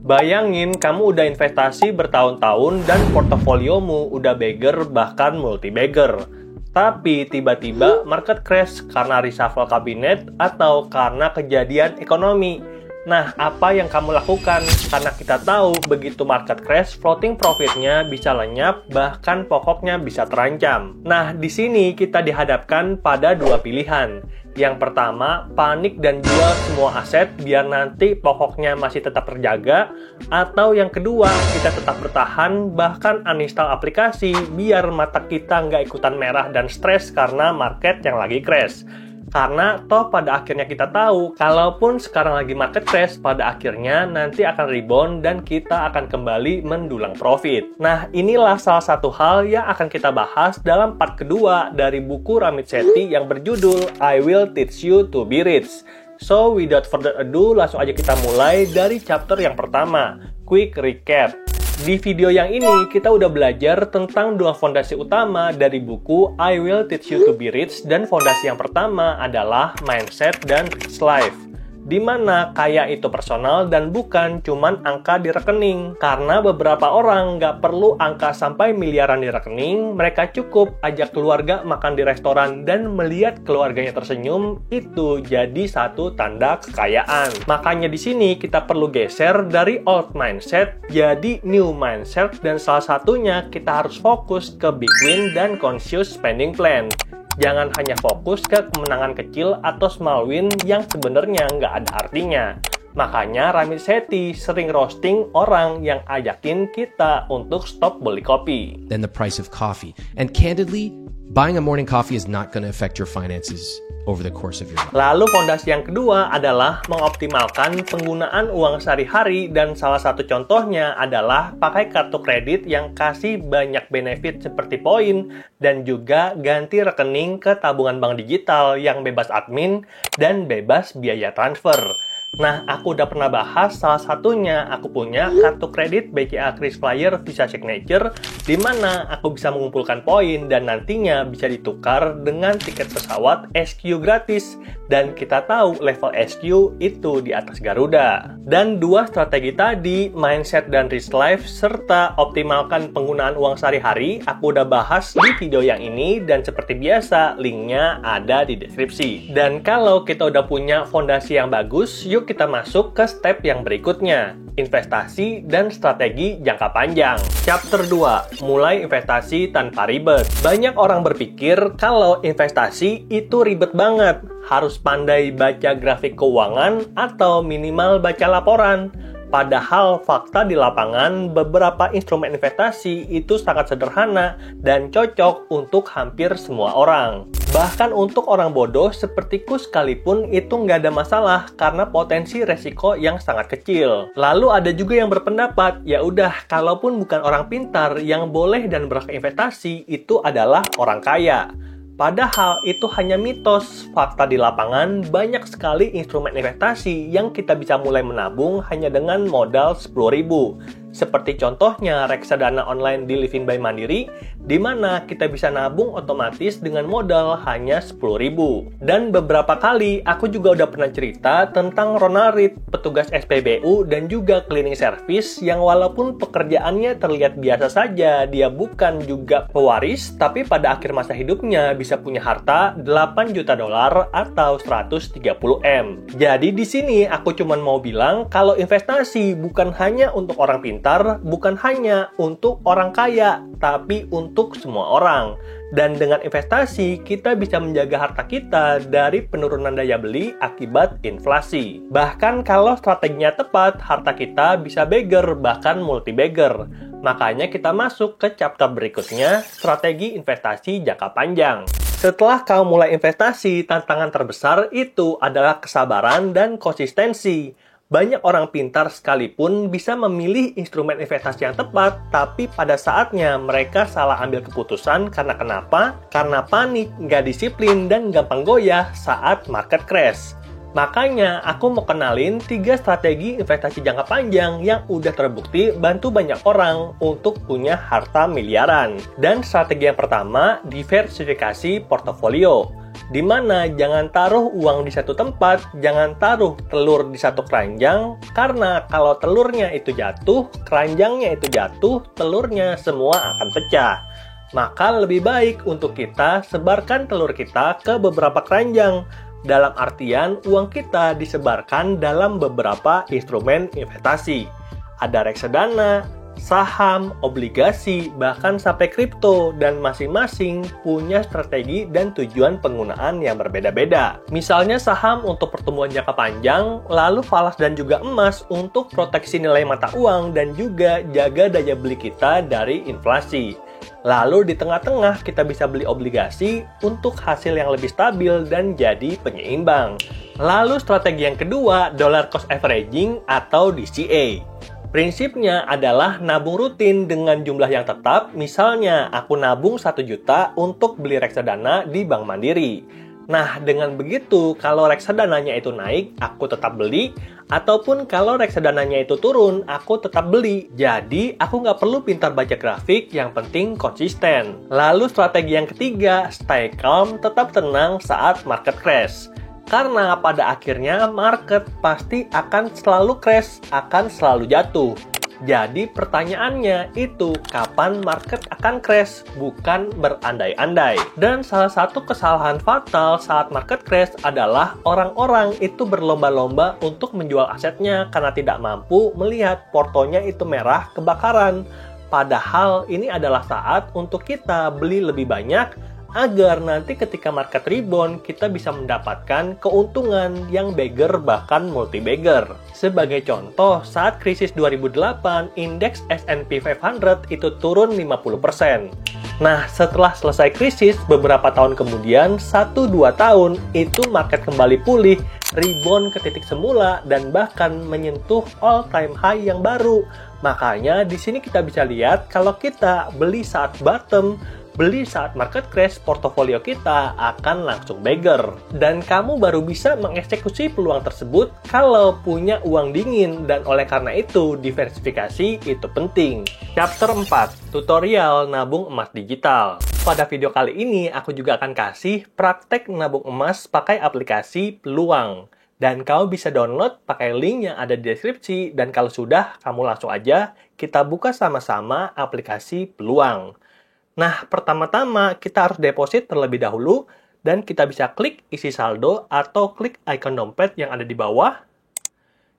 Bayangin kamu udah investasi bertahun-tahun dan portofoliomu udah beggar bahkan multi-bagger. Tapi tiba-tiba market crash karena reshuffle kabinet atau karena kejadian ekonomi. Nah, apa yang kamu lakukan? Karena kita tahu begitu market crash, floating profitnya bisa lenyap, bahkan pokoknya bisa terancam. Nah, di sini kita dihadapkan pada dua pilihan. Yang pertama, panik dan jual semua aset biar nanti pokoknya masih tetap terjaga. Atau yang kedua, kita tetap bertahan, bahkan uninstall aplikasi biar mata kita nggak ikutan merah dan stres karena market yang lagi crash. Karena toh pada akhirnya kita tahu, kalaupun sekarang lagi market crash, pada akhirnya nanti akan rebound dan kita akan kembali mendulang profit. Nah, inilah salah satu hal yang akan kita bahas dalam part kedua dari buku Ramit Sethi yang berjudul I Will Teach You to Be Rich. So, without further ado, langsung aja kita mulai dari chapter yang pertama, Quick Recap. Di video yang ini, kita udah belajar tentang dua fondasi utama dari buku I Will Teach You to Be Rich, dan fondasi yang pertama adalah mindset dan rich life. Di mana kaya itu personal dan bukan cuman angka di rekening. Karena beberapa orang nggak perlu angka sampai miliaran di rekening, mereka cukup ajak keluarga makan di restoran dan melihat keluarganya tersenyum, itu jadi satu tanda kekayaan. Makanya di sini kita perlu geser dari old mindset jadi new mindset, dan salah satunya kita harus fokus ke big win dan conscious spending plan. Jangan hanya fokus ke kemenangan kecil atau small win yang sebenarnya nggak ada artinya. Makanya Ramit Sethi sering roasting orang yang ajakin kita untuk stop beli kopi. Than the price of coffee. And candidly, buying a morning coffee is not going to affect your finances over the course of your life. Lalu fondasi yang kedua adalah mengoptimalkan penggunaan uang sehari-hari, dan salah satu contohnya adalah pakai kartu kredit yang kasih banyak benefit seperti poin, dan juga ganti rekening ke tabungan bank digital yang bebas admin dan bebas biaya transfer. Nah, aku udah pernah bahas salah satunya, aku punya kartu kredit BCA KrisFlyer Visa Signature, di mana aku bisa mengumpulkan poin dan nantinya bisa ditukar dengan tiket pesawat SQ gratis. Dan kita tahu level SQ itu di atas Garuda. Dan dua strategi tadi, mindset dan rich life, serta optimalkan penggunaan uang sehari-hari, aku udah bahas di video yang ini, dan seperti biasa, linknya ada di deskripsi. Dan kalau kita udah punya fondasi yang bagus, yuk kita masuk ke step yang berikutnya, investasi dan strategi jangka panjang. Chapter 2, mulai investasi tanpa ribet. Banyak orang berpikir kalau investasi itu ribet banget, harus pandai baca grafik keuangan atau minimal baca laporan. Padahal fakta di lapangan, beberapa instrumen investasi itu sangat sederhana dan cocok untuk hampir semua orang. Bahkan untuk orang bodoh sepertiku sekalipun itu nggak ada masalah karena potensi resiko yang sangat kecil. Lalu ada juga yang berpendapat, ya udah, kalaupun bukan orang pintar, yang boleh dan berhak investasi itu adalah orang kaya. Padahal itu hanya mitos. Fakta di lapangan, banyak sekali instrumen investasi yang kita bisa mulai menabung hanya dengan modal 10.000. Seperti contohnya reksadana online di Livin by Mandiri, di mana kita bisa nabung otomatis dengan modal hanya 10.000. Dan beberapa kali aku juga udah pernah cerita tentang Ronald Read, petugas SPBU dan juga cleaning service yang walaupun pekerjaannya terlihat biasa saja, dia bukan juga pewaris, tapi pada akhir masa hidupnya bisa punya harta 8 juta dolar atau 130 M. Jadi di sini aku cuma mau bilang kalau investasi bukan hanya untuk orang pintar, bukan hanya untuk orang kaya, tapi untuk semua orang. Dan dengan investasi, kita bisa menjaga harta kita dari penurunan daya beli akibat inflasi. Bahkan kalau strateginya tepat, harta kita bisa beggar, bahkan multi-bagger. Makanya kita masuk ke chapter berikutnya, strategi investasi jangka panjang. Setelah kamu mulai investasi, tantangan terbesar itu adalah kesabaran dan konsistensi. Banyak orang pintar sekalipun bisa memilih instrumen investasi yang tepat, tapi pada saatnya mereka salah ambil keputusan karena kenapa? Karena panik, nggak disiplin, dan gampang goyah saat market crash. Makanya aku mau kenalin 3 strategi investasi jangka panjang yang udah terbukti bantu banyak orang untuk punya harta miliaran. Dan strategi yang pertama, diversifikasi portofolio. di mana jangan taruh uang di satu tempat, jangan taruh telur di satu keranjang, karena kalau telurnya itu jatuh, keranjangnya itu jatuh, telurnya semua akan pecah. Maka lebih baik untuk kita sebarkan telur kita ke beberapa keranjang. Dalam artian uang kita disebarkan dalam beberapa instrumen investasi. Ada reksadana, saham, obligasi, bahkan sampai kripto, dan masing-masing punya strategi dan tujuan penggunaan yang berbeda-beda. Misalnya saham untuk pertumbuhan jangka panjang, lalu falas dan juga emas untuk proteksi nilai mata uang dan juga jaga daya beli kita dari inflasi. Lalu di tengah-tengah kita bisa beli obligasi untuk hasil yang lebih stabil dan jadi penyeimbang. Lalu strategi yang kedua, dollar cost averaging atau DCA. Prinsipnya adalah nabung rutin dengan jumlah yang tetap, misalnya aku nabung 1 juta untuk beli reksadana di Bank Mandiri. Nah, dengan begitu, kalau reksadananya itu naik, aku tetap beli, ataupun kalau reksadananya itu turun, aku tetap beli. Jadi, aku nggak perlu pintar baca grafik, yang penting konsisten. Lalu strategi yang ketiga, stay calm, tetap tenang saat market crash. Karena pada akhirnya market pasti akan selalu crash, akan selalu jatuh. Jadi pertanyaannya itu kapan market akan crash, bukan berandai-andai. Dan salah satu kesalahan fatal saat market crash adalah orang-orang itu berlomba-lomba untuk menjual asetnya karena tidak mampu melihat portonya itu merah kebakaran. Padahal ini adalah saat untuk kita beli lebih banyak agar nanti ketika market rebound kita bisa mendapatkan keuntungan yang beggar bahkan multi-bagger. Sebagai contoh, saat krisis 2008, indeks S&P 500 itu turun 50%. Nah, setelah selesai krisis, beberapa tahun kemudian, 1-2 tahun, itu market kembali pulih, rebound ke titik semula, dan bahkan menyentuh all-time high yang baru. Makanya, di sini kita bisa lihat kalau kita beli saat bottom, beli saat market crash, portofolio kita akan langsung beggar. Dan kamu baru bisa mengeksekusi peluang tersebut kalau punya uang dingin, dan oleh karena itu, diversifikasi itu penting. Chapter 4, tutorial nabung emas digital. Pada video kali ini, aku juga akan kasih praktek nabung emas pakai aplikasi Peluang. Dan kamu bisa download pakai link yang ada di deskripsi, dan kalau sudah, kamu langsung aja kita buka sama-sama aplikasi Peluang. Nah, pertama-tama kita harus deposit terlebih dahulu dan kita bisa klik isi saldo atau klik icon dompet yang ada di bawah.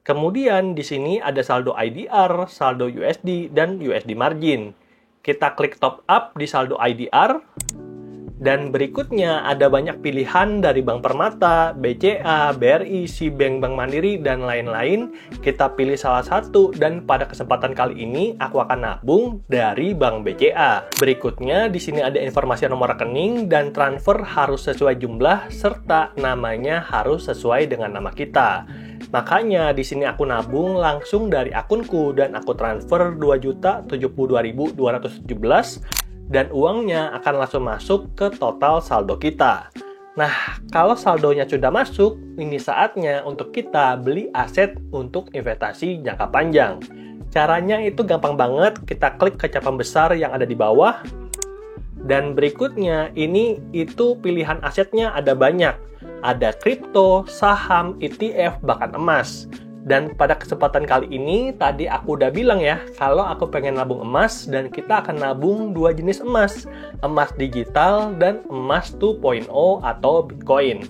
Kemudian di sini ada saldo IDR, saldo USD, dan USD margin. Kita klik top up di saldo IDR. Dan berikutnya ada banyak pilihan dari Bank Permata, BCA, BRI, Cbank, Bank Mandiri, dan lain-lain. Kita pilih salah satu dan pada kesempatan kali ini aku akan nabung dari Bank BCA. Berikutnya di sini ada informasi nomor rekening dan transfer harus sesuai jumlah serta namanya harus sesuai dengan nama kita. Makanya di sini aku nabung langsung dari akunku dan aku transfer 2.072.217 dan uangnya akan langsung masuk ke total saldo kita. Nah, kalau saldonya sudah masuk, ini saatnya untuk kita beli aset untuk investasi jangka panjang. Caranya itu gampang banget, kita klik kaca pembesar yang ada di bawah. Dan berikutnya, ini itu pilihan asetnya ada banyak. Ada kripto, saham, ETF, bahkan emas. Dan pada kesempatan kali ini, tadi aku udah bilang ya, kalau aku pengen nabung emas, dan kita akan nabung 2 jenis emas. Emas digital dan emas 2.0 atau Bitcoin.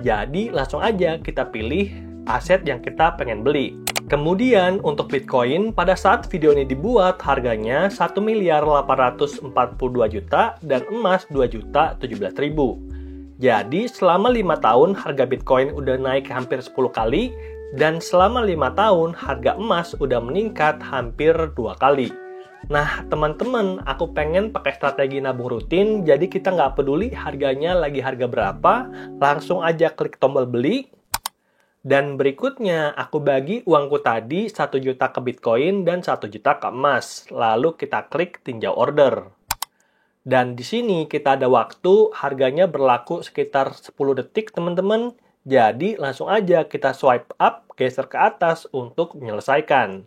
Jadi langsung aja kita pilih aset yang kita pengen beli. Kemudian untuk Bitcoin, pada saat video ini dibuat, harganya 1.842.000.000 dan emas 2.017.000. Jadi selama 5 tahun harga Bitcoin udah naik hampir 10 kali, dan selama 5 tahun, harga emas udah meningkat hampir 2 kali. Nah, teman-teman, aku pengen pakai strategi nabung rutin, jadi kita nggak peduli harganya lagi harga berapa, langsung aja klik tombol beli. Dan berikutnya, aku bagi uangku tadi 1 juta ke Bitcoin dan 1 juta ke emas. Lalu kita klik tinjau order. Dan di sini kita ada waktu, harganya berlaku sekitar 10 detik, teman-teman. Jadi langsung aja kita swipe up, geser ke atas untuk menyelesaikan.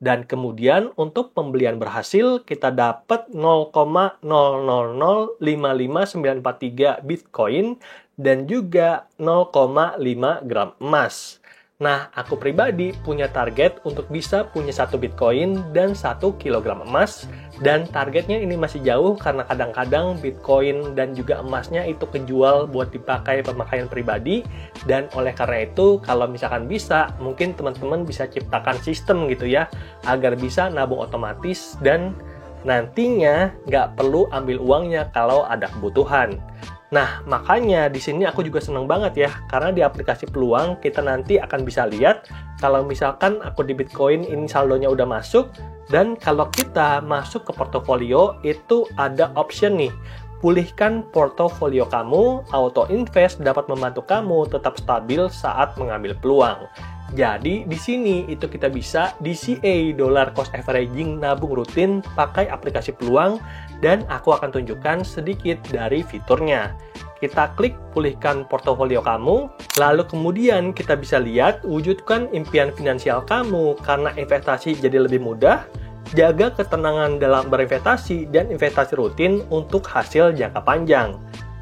Dan kemudian untuk pembelian berhasil, kita dapat 0,00055943 Bitcoin dan juga 0,5 gram emas. Nah, aku pribadi punya target untuk bisa punya 1 Bitcoin dan 1 kilogram emas. Dan targetnya ini masih jauh karena kadang-kadang Bitcoin dan juga emasnya itu kejual buat dipakai pemakaian pribadi. Dan oleh karena itu, kalau misalkan bisa, mungkin teman-teman bisa ciptakan sistem gitu ya, agar bisa nabung otomatis dan nantinya nggak perlu ambil uangnya kalau ada kebutuhan. Nah, makanya di sini aku juga seneng banget ya, karena di aplikasi Peluang kita nanti akan bisa lihat kalau misalkan aku di Bitcoin ini saldonya udah masuk, dan kalau kita masuk ke portofolio itu ada option nih, pulihkan portofolio kamu, auto invest dapat membantu kamu tetap stabil saat mengambil peluang. Jadi di sini itu kita bisa DCA dollar cost averaging nabung rutin pakai aplikasi Peluang dan aku akan tunjukkan sedikit dari fiturnya. Kita klik pulihkan portofolio kamu, lalu kemudian kita bisa lihat wujudkan impian finansial kamu karena investasi jadi lebih mudah, jaga ketenangan dalam berinvestasi dan investasi rutin untuk hasil jangka panjang.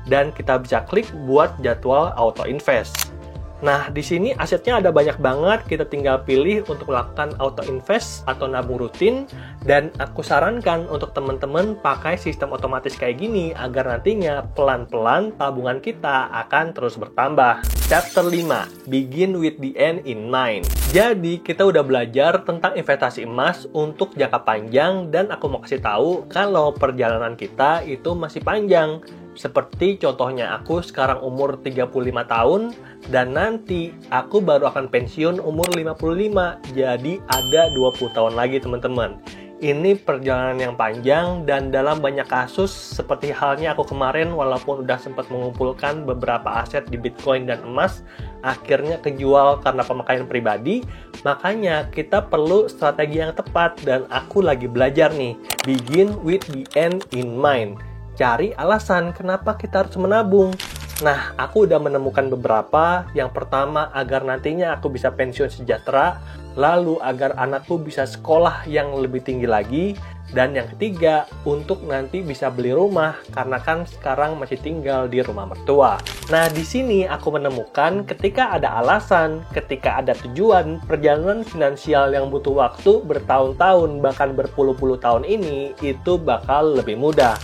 Dan kita bisa klik buat jadwal auto invest. Nah, di sini asetnya ada banyak banget, kita tinggal pilih untuk melakukan auto invest atau nabung rutin, dan aku sarankan untuk teman-teman pakai sistem otomatis kayak gini agar nantinya pelan-pelan tabungan kita akan terus bertambah. Chapter 5, Begin with the end in mind. Jadi, kita udah belajar tentang investasi emas untuk jangka panjang dan aku mau kasih tahu kalau perjalanan kita itu masih panjang. Seperti contohnya aku sekarang umur 35 tahun dan nanti aku baru akan pensiun umur 55. Jadi ada 20 tahun lagi teman-teman. Ini perjalanan yang panjang dan dalam banyak kasus seperti halnya aku kemarin walaupun udah sempat mengumpulkan beberapa aset di Bitcoin dan emas, akhirnya kejual karena pemakaian pribadi. Makanya kita perlu strategi yang tepat dan aku lagi belajar nih. Begin with the end in mind. Cari alasan kenapa kita harus menabung. Nah, aku udah menemukan beberapa. Yang pertama, agar nantinya aku bisa pensiun sejahtera. Lalu, agar anakku bisa sekolah yang lebih tinggi lagi. Dan yang ketiga, untuk nanti bisa beli rumah. Karena kan sekarang masih tinggal di rumah mertua. Nah, di sini aku menemukan ketika ada alasan, ketika ada tujuan, perjalanan finansial yang butuh waktu bertahun-tahun, bahkan berpuluh-puluh tahun ini, itu bakal lebih mudah.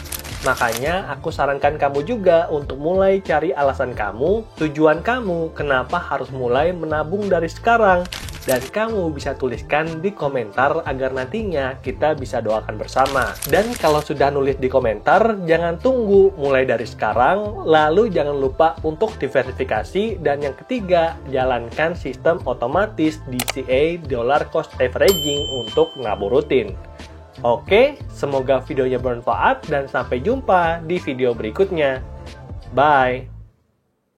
Makanya aku sarankan kamu juga untuk mulai cari alasan kamu, tujuan kamu, kenapa harus mulai menabung dari sekarang. Dan kamu bisa tuliskan di komentar agar nantinya kita bisa doakan bersama. Dan kalau sudah nulis di komentar, jangan tunggu, mulai dari sekarang. Lalu jangan lupa untuk diverifikasi. Dan yang ketiga, jalankan sistem otomatis DCA dollar cost averaging untuk nabung rutin. Oke, semoga videonya bermanfaat dan sampai jumpa di video berikutnya. Bye!